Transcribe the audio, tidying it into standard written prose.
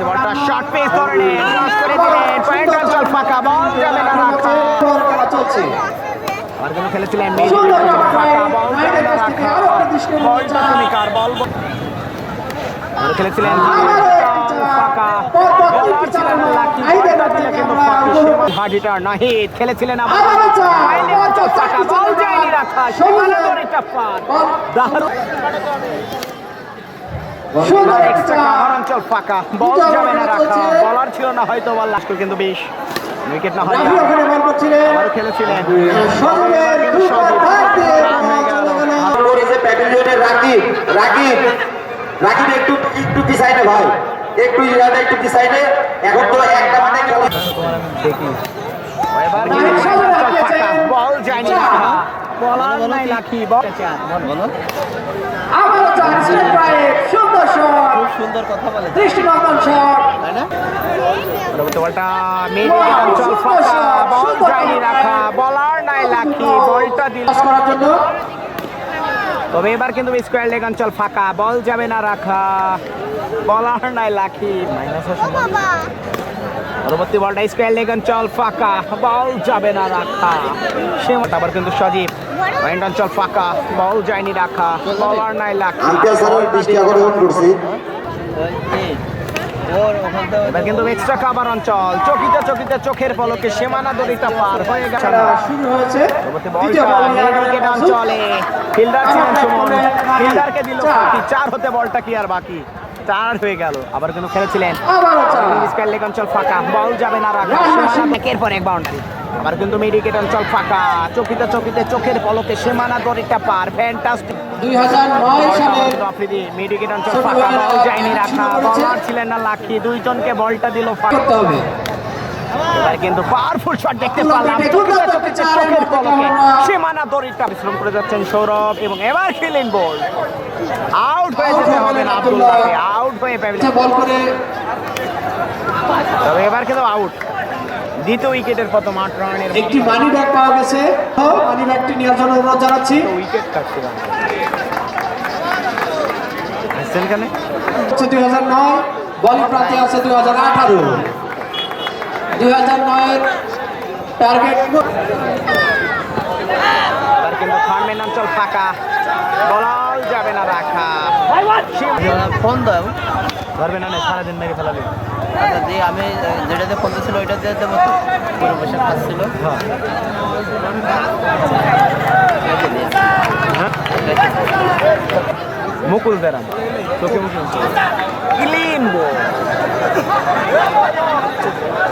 বলটা short pace ধরলেন, cross করে দিলেন, পয়েন্ট অঞ্চল ফাঁকা, বল যাবে না রাখা। চলছে আর কোনো খেলেছিলেন ফাঁকা, বল যাবে না রাখা, বলটা তুমিকার বল খেলেছিলেন ফাঁকা, বলার ছিলেন লাকি, বলটা দিলে কিন্তু হার্ডিটার নাহিদ খেলেছিলেন আবার ফাঁকা, বল যায়নি রাখা, সীমানা ধরে টাপ্পার দারুণ অঞ্চল ফাঁকা, বল যাবে না রাখা, বলার ছিল না হয়তো বল লাস্ট কিন্তু বেশ উইকেট না হয় খেলেছিলেন রাকিব একটু পিছাইনে ভাই, একটু পিছাইনে, এখন তো একটা মানে দেখি বল যায়নি রাখা, বলার নাই লাকি, বল বলো সুন্দর কথা বলে বলটা অঞ্চল ফাঁকা, বল যায়নি রাখা, বলার নাই লাকি, বলটা দিল করার জন্য। তবে এবার কিন্তু স্কোয়ার লেগ অঞ্চল ফাঁকা, বল যাবে না রাখা, বলার নাই লাকি, পরবর্তী বলটা স্কোয়ার লেগ অঞ্চল ফাঁকা, বল যাবে না রাখা, সে মতো আবার কিন্তু সজীব পয়েন্ট অঞ্চল ফাঁকা, বল যায়নি রাখা, বলার নাই লাকি, এবার কিন্তু এক্সট্রা কাভার অঞ্চল, চকিতে চকিতে চোখের পলকে সীমানা দড়িটা পার হয়ে গেছে, শুরু হয়েছে অঞ্চলে ফিল্ডার ছিলেন সুমন, ফিল্ডারকে দিল 4 হতে বলটা কি আর বাকি, 4 হয়ে গেল। আবার কিন্তু খেলেছিলেন স্কয়ার লেগ অঞ্চল ফাঁকা, বল যাবে না রাখা, একের পর এক বাউন্ডারি। আবার কিন্তু মিডিকেট অঞ্চল ফাঁকা, চকিতে চকিতে চোখের পলকে সীমানা দড়িটা পার, ফ্যান্টাস্টিক 2009 সালের আফ্রিদি মিডিকেট অঞ্চল ফাঁকা, বল যায়নি রাখা, বলার ছিলেন না লাকি, দুইজনকে বলটা দিল ফাঁকা। এবার কিন্তু পাওয়ারফুল শট দেখতে পারলাম, চকিতে চকিতে চোখের পলকে সীমানা দড়িটা বিশ্রাম করে যাচ্ছেন সৌরভ, এবং এবার খেলেন বল আউট হয়ে যেতে হবে না আব্দুল্লাহকে, আউট হয়ে বল করে তবে এবার কিন্তু আউট, দ্বিতীয় উইকেটের প্রথম 8 রানের একটি মানি ব্যাগ পাওয়া গেছে, মানি ব্যাগটি নেওয়ার জন্য অনুরোধ জানাচ্ছি। উইকেট কাটছিলাম আসছেন কেন 2009 বলিং প্রান্তে আছে 2018, 2009 এর টার্গেট। এবার কিন্তু ফার্মেন অঞ্চল ফাঁকা, বল যাবে না রাখা, ফোন দাও ধরবে না সারাদিন মেরে ফেলালি। আচ্ছা যে আমি যেটাতে ফোন দিয়েছিল ওইটা দিয়ে দেবো তো, পুরো বসে খাচ্ছিল মুকুল বেরাম তোকে মুকুল